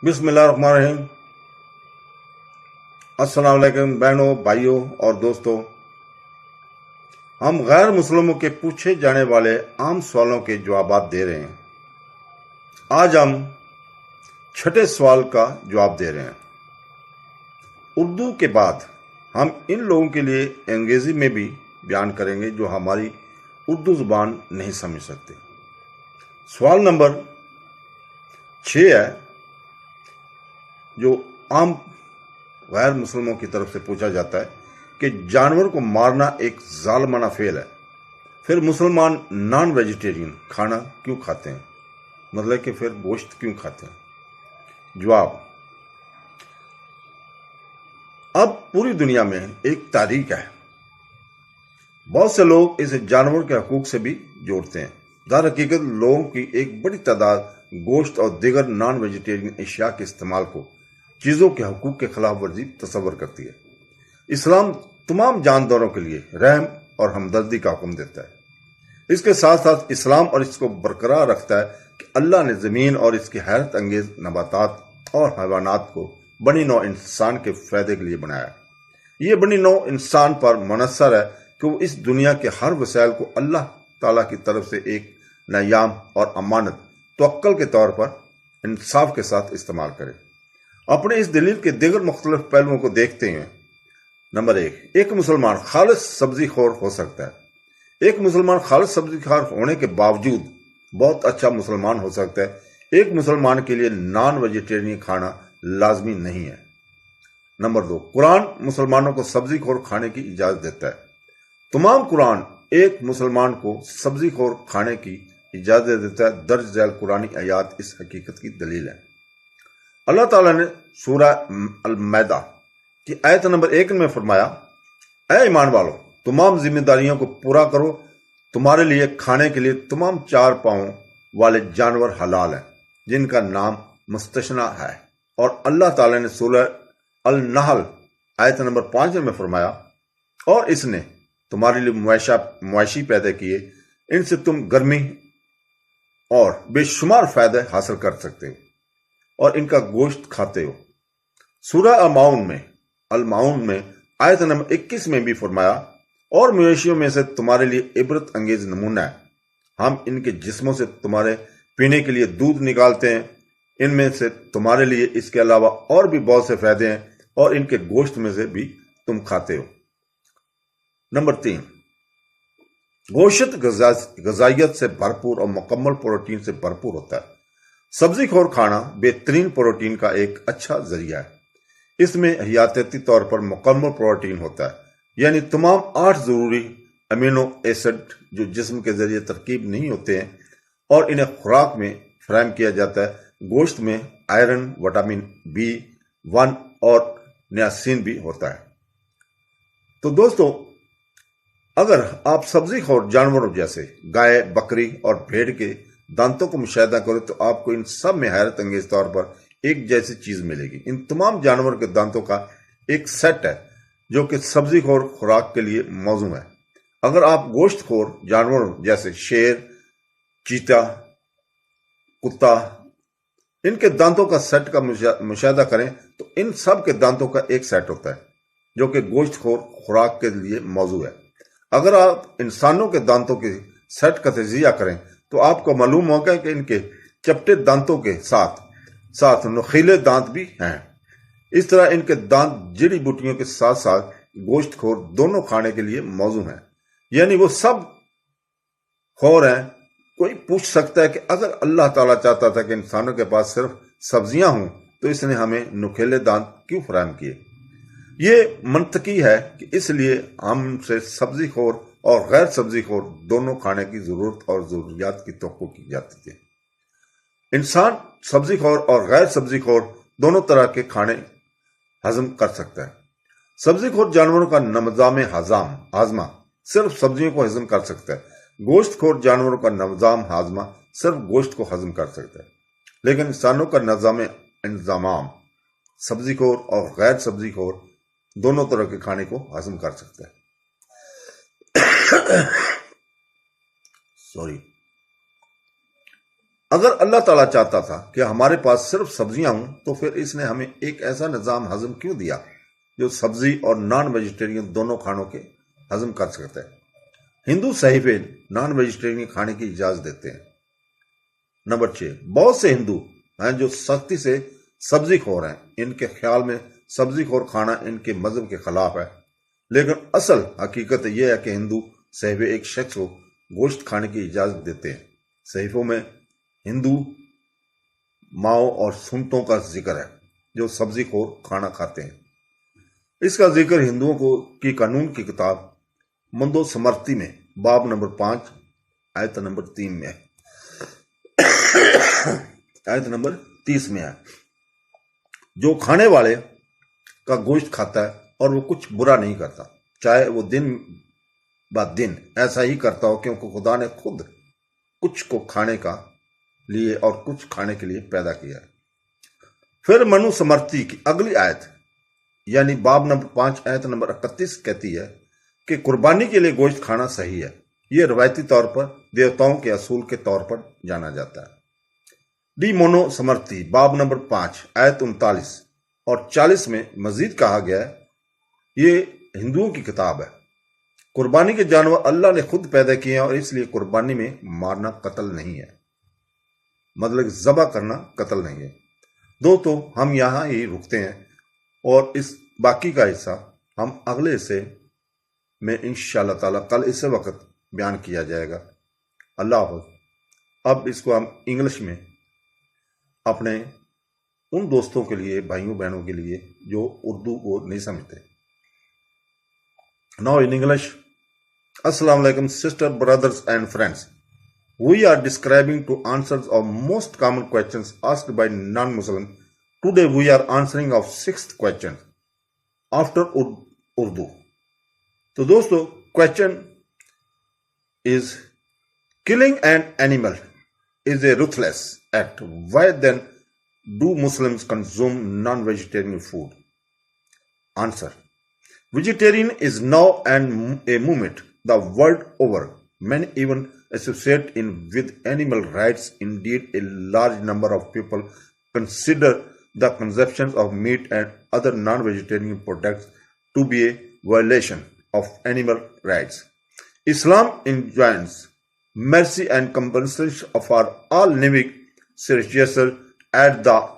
بسم اللہ الرحمن الرحیم۔ السلام علیکم بہنوں، بھائیوں اور دوستوں۔ ہم غیر مسلموں کے پوچھے جانے والے عام سوالوں کے جوابات دے رہے ہیں۔ آج ہم چھٹے سوال کا جواب دے رہے ہیں۔ اردو کے بعد ہم ان لوگوں کے لیے انگریزی میں بھی بیان کریں گے جو ہماری اردو زبان نہیں سمجھ سکتے۔ سوال نمبر 6 ہے جو عام غیر مسلموں کی طرف سے پوچھا جاتا ہے کہ جانور کو مارنا ایک ظالمانہ فعل ہے، پھر مسلمان نان ویجیٹیرین کھانا کیوں کھاتے ہیں؟ مطلب کہ پھر گوشت کیوں کھاتے ہیں؟ جواب: اب پوری دنیا میں ایک تاریخ ہے۔ بہت سے لوگ اسے جانور کے حقوق سے بھی جوڑتے ہیں۔ در حقیقت لوگوں کی ایک بڑی تعداد گوشت اور دیگر نان ویجیٹیرین اشیاء کے استعمال کو چیزوں کے حقوق کے خلاف ورزی تصور کرتی ہے۔ اسلام تمام جانداروں کے لیے رحم اور ہمدردی کا حکم دیتا ہے۔ اس کے ساتھ ساتھ اسلام اور اس کو برقرار رکھتا ہے کہ اللہ نے زمین اور اس کی حیرت انگیز نباتات اور حیوانات کو بنی نوع انسان کے فائدے کے لیے بنایا ہے۔ یہ بنی نوع انسان پر منحصر ہے کہ وہ اس دنیا کے ہر وسائل کو اللہ تعالیٰ کی طرف سے ایک نیام اور امانت توکل کے طور پر انصاف کے ساتھ استعمال کرے۔ اپنے اس دلیل کے دیگر مختلف پہلوؤں کو دیکھتے ہیں۔ نمبر 1، ایک مسلمان خالص سبزی خور ہو سکتا ہے۔ ایک مسلمان خالص سبزی خور ہونے کے باوجود بہت اچھا مسلمان ہو سکتا ہے۔ ایک مسلمان کے لیے نان ویجیٹیرین کھانا لازمی نہیں ہے۔ نمبر 2، قرآن مسلمانوں کو سبزی خور کھانے کی اجازت دیتا ہے۔ تمام قرآن ایک مسلمان کو سبزی خور کھانے کی اجازت دیتا ہے۔ درج ذیل قرآنی آیات اس حقیقت کی دلیل ہے۔ اللہ تعالیٰ نے سورہ المائدہ کی آیت نمبر 1 میں فرمایا: اے ایمان والو، تمام ذمہ داریوں کو پورا کرو، تمہارے لیے کھانے کے لیے تمام 4 پاؤں والے جانور حلال ہیں جن کا نام مستثنی ہے۔ اور اللہ تعالیٰ نے سورہ النحل آیت نمبر 5 میں فرمایا: اور اس نے تمہارے لیے مویشی پیدا کیے، ان سے تم گرمی اور بے شمار فائدے حاصل کر سکتے ہو اور ان کا گوشت کھاتے ہو۔ سورہ المعون میں آیت نمبر 21 میں بھی فرمایا: اور مویشیوں میں سے تمہارے لیے عبرت انگیز نمونہ ہے، ہم ان کے جسموں سے تمہارے پینے کے لیے دودھ نکالتے ہیں، ان میں سے تمہارے لیے اس کے علاوہ اور بھی بہت سے فائدے ہیں اور ان کے گوشت میں سے بھی تم کھاتے ہو۔ نمبر 3، گوشت غذائیت سے بھرپور اور مکمل پروٹین سے بھرپور ہوتا ہے۔ سبزی خور کھانا بہترین پروٹین کا ایک اچھا ذریعہ ہے۔ اس میں حیاتیاتی طور پر مکمل پروٹین ہوتا ہے، یعنی تمام 8 ضروری امینو ایسڈ جو جسم کے ذریعے ترکیب نہیں ہوتے ہیں اور انہیں خوراک میں فراہم کیا جاتا ہے۔ گوشت میں آئرن، وٹامن B1 اور نیاسین بھی ہوتا ہے۔ تو دوستو، اگر آپ سبزی خور جانوروں جیسے گائے، بکری اور بھیڑ کے دانتوں کو مشاہدہ کریں تو آپ کو ان سب میں حیرت انگیز طور پر ایک جیسی چیز ملے گی۔ ان تمام جانور کے دانتوں کا ایک سیٹ ہے جو کہ سبزی خور خوراک کے لیے موزوں ہے۔ اگر آپ گوشت خور جانوروں جیسے شیر، چیتا، کتا، ان کے دانتوں کا سیٹ کا مشاہدہ کریں تو ان سب کے دانتوں کا ایک سیٹ ہوتا ہے جو کہ گوشت خور خوراک کے لیے موزوں ہے۔ اگر آپ انسانوں کے دانتوں کے سیٹ کا تجزیہ کریں تو آپ کو معلوم ہوگا کہ ان کے چپٹے دانتوں کے ساتھ نخیلے دانت بھی ہیں۔ اس طرح ان کے دانت جڑی بوٹیوں کے ساتھ ساتھ گوشت خور دونوں کھانے کے لیے موزوں ہیں، یعنی وہ سب خور ہیں۔ کوئی پوچھ سکتا ہے کہ اگر اللہ تعالیٰ چاہتا تھا کہ انسانوں کے پاس صرف سبزیاں ہوں تو اس نے ہمیں نخیلے دانت کیوں فراہم کیے؟ یہ منطقی ہے کہ اس لیے ہم سے سبزی خور اور غیر سبزی خور دونوں کھانے کی ضرورت اور ضروریات کی توقع کی جاتی ہے۔ انسان سبزی خور اور غیر سبزی خور دونوں طرح کے کھانے ہضم کر سکتا ہے۔ سبزی خور جانوروں کا نظام ہاضمہ صرف سبزیوں کو ہضم کر سکتا ہے۔ گوشت خور جانوروں کا نظام ہاضمہ صرف گوشت کو ہضم کر سکتا ہے، لیکن انسانوں کا نظام انضمام سبزی خور اور غیر سبزی خور دونوں طرح کے کھانے کو ہضم کر سکتا ہے۔ अगर अल्लाह ताला चाहता था कि हमारे पास सिर्फ सब्जियां हों तो फिर इसने हमें एक ऐसा निज़ाम हजम क्यों दिया जो सब्जी और नॉन वेजिटेरियन दोनों खानों के हजम कर सकते हैं। हिंदू सहीफे नॉन वेजिटेरियन खाने की इजाजत देते हैं। नंबर 6, बहुत से हिंदू हैं जो सख्ती से सब्जी खोर हैं। इनके ख्याल में सब्जी खोर खाना इनके मजहब के खिलाफ है, लेकिन असल हकीकत यह है कि हिंदू सहीफे एक शख्स को गोश्त खाने की इजाजत देते हैं। सहीफों में हिंदू माओ और सुन्नतों का जिक्र है जो सब्जी खोर खाना खाते हैं। इसका जिक्र हिंदुओं को की कानून की किताब मंदो समर्थी में बाब नंबर 5 आयत नंबर 3 में है, आयत नंबर 30 में है। जो खाने वाले का गोश्त खाता है और वो कुछ बुरा नहीं करता, चाहे वो दिन ब दिन ऐसा ही करता हो, क्योंकि खुदा ने खुद कुछ को खाने का लिए और कुछ खाने के लिए पैदा किया है। फिर मनु समर्थी की अगली आयत यानी बाब नंबर 5 आयत नंबर 31 कहती है कि कुर्बानी के लिए गोश्त खाना सही है। यह रवायती तौर पर देवताओं के असूल के तौर पर जाना जाता है। डी मोनो समर्थी बाब नंबर 5 आयत 39 और 40 में मजीद कहा गया है, ये हिंदुओं की किताब है। कुर्बानी के जानवर अल्लाह ने खुद पैदा किए हैं और इसलिए कुर्बानी में मारना कत्ल नहीं है, मतलब ज़बह करना कत्ल नहीं है। दोस्तों, हम यहाँ ही रुकते हैं और इस बाकी का हिस्सा हम अगले हिस्से में इंशाअल्लाह ताला कल इसी वक्त बयान किया जाएगा। अल्लाह हाफ़िज़। अब इसको हम इंग्लिश में अपने उन दोस्तों के लिए, भाइयों बहनों के लिए जो उर्दू को नहीं समझते। Now in English, Asslamoalaikum sister, brothers and friends. We are describing to answers of most common questions asked by non-Muslims. Today we are answering of 6th question after Urdu. तो दोस्तों, question is killing an animal is a ruthless act. Why then do Muslims consume non-vegetarian food? Answer. Vegetarian is now a movement the world over. Many even associate it with animal rights. Indeed, a large number of people consider the consumption of meat and other non-vegetarian products to be a violation of animal rights. Islam enjoins mercy and compensation for all living creatures. At the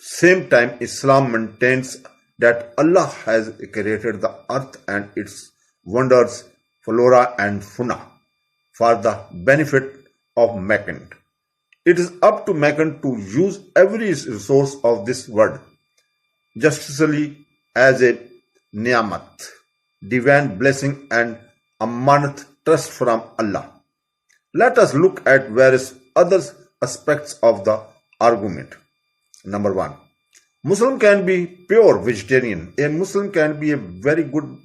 same time, Islam maintains that Allah has created the earth and its wonders, flora and fauna for the benefit of mankind. It is up to mankind to use every resource of this world judiciously as a niyamat, divine blessing and amanat, trust from Allah. Let us look at various other aspects of the argument. Number 1. Muslim can be pure vegetarian. A Muslim can be a very good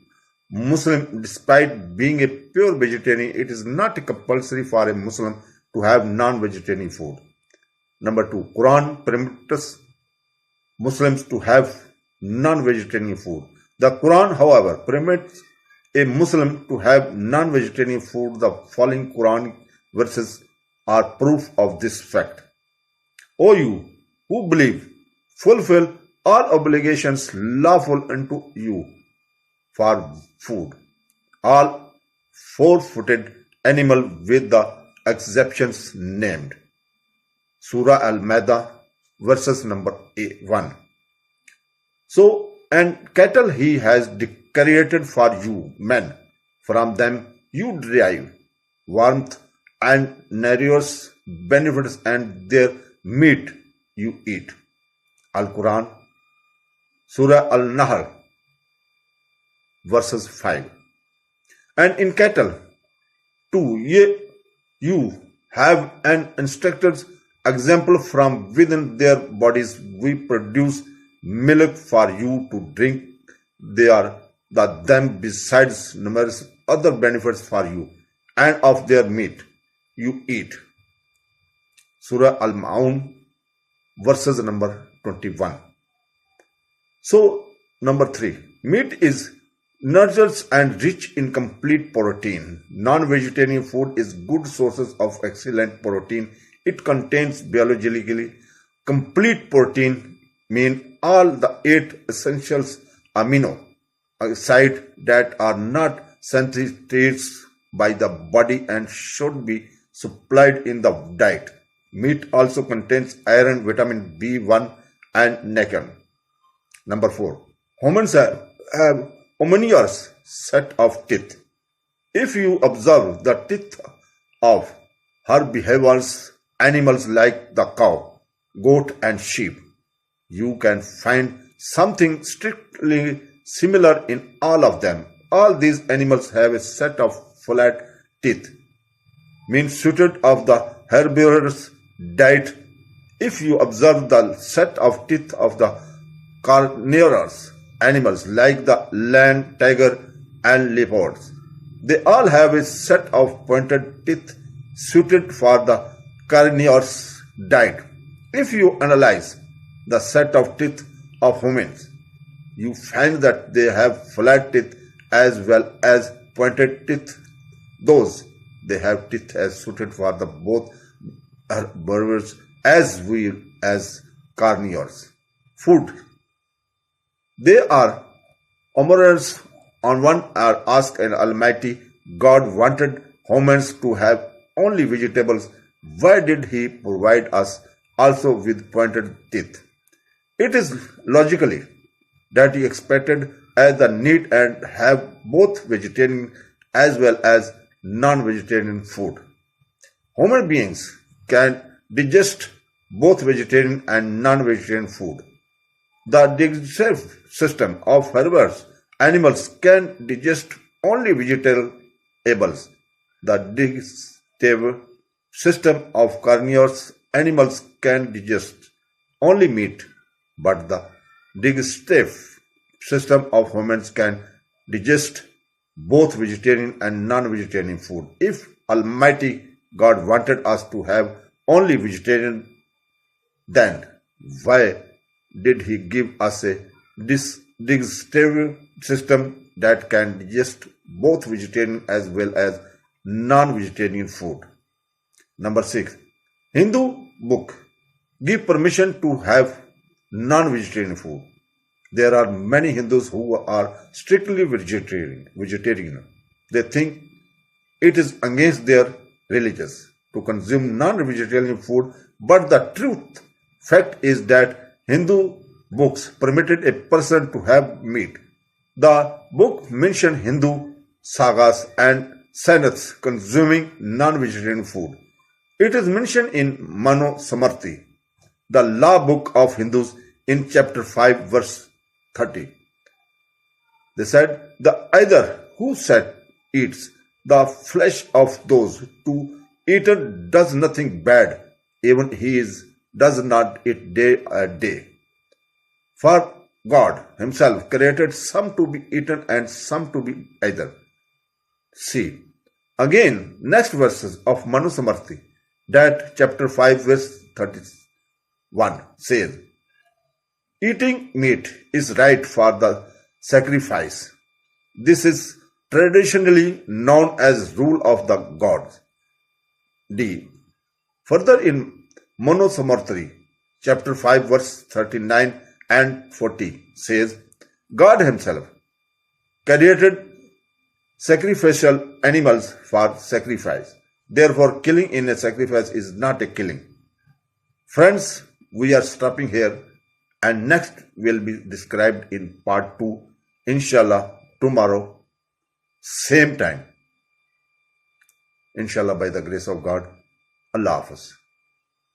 Muslim despite being a pure vegetarian. It is not compulsory for a Muslim to have non-vegetarian food. Number 2. Quran permits Muslims to have non-vegetarian food. The Quran, however, permits a Muslim to have non-vegetarian food. The following Quran verses are proof of this fact. O you who believe, fulfill all obligations lawful unto you for food, all four-footed animal with the exceptions named. Surah Al-Maida, verses number 1. So, and cattle he has created for you, men. From them you derive warmth and nutritious benefits, and their meat you eat. Al-Quran, Surah Al-Nahl, verses 5. And in cattle, too, you have an instructed example from within their bodies. We produce milk for you to drink. They are them besides numerous other benefits for you, and of their meat you eat. Surah Al-Ma'un, verses number 21. So, number 3. Meat is nutritious and rich in complete protein. Non-vegetarian food is good sources of excellent protein. It contains biologically complete protein, mean all the 8 essential amino acids that are not synthesized by the body and should be supplied in the diet. Meat also contains iron, vitamin B1 and nickel. Number 4. Humans have omnivorous set of teeth. If you observe the teeth of herbivorous animals like the cow, goat and sheep, you can find something strictly similar in all of them. All these animals have a set of flat teeth, means suited of the herbivorous diet. If you observe the set of teeth of the carnivorous animals like the lion, tiger and leopards, they all have a set of pointed teeth suited for the carnivorous diet. If you analyze the set of teeth of humans, you find that they have flat teeth as well as pointed teeth. Those they have teeth as suited for the both herbivores as well as carnivores. Food. They are omnivorous. On one are asked an Almighty God wanted humans to have only vegetables. Why did He provide us also with pointed teeth? It is logically that He expected as the need and have both vegetarian as well as non-vegetarian food. Human beings can digest both vegetarian and non-vegetarian food. The digestive system of herbivorous animals can digest only vegetables. The digestive system of carnivorous animals can digest only meat, but the digestive system of humans can digest both vegetarian and non-vegetarian food. If Almighty God wanted us to have only vegetarian, then why did He give us a digestive system that can digest both vegetarian as well as non-vegetarian food? Number 6. Hindu book give permission to have non-vegetarian food. There are many Hindus who are strictly vegetarian. They think it is against their religions to consume non-vegetarian food, but the fact is that Hindu books permitted a person to have meat. The book mentioned Hindu sagas and saints consuming non-vegetarian food. It is mentioned in Manu Samarthi, the law book of Hindus, in chapter 5 verse 30. They said, the either who eats the flesh of those to eaten does nothing bad, even he does not eat day a day. For God Himself created some to be eaten and some to be either. See, again, next verses of Manu Samarthi, that chapter 5 verse 31 says, eating meat is right for the sacrifice. This is traditionally known as rule of the gods. D. Further in Manu Samarthi, chapter 5 verse 39 and 40 says, God Himself created sacrificial animals for sacrifice. Therefore, killing in a sacrifice is not a killing. Friends, we are stopping here, and next will be described in part 2, inshallah, tomorrow, same time. Inshallah, by the grace of God. Allah Hafiz.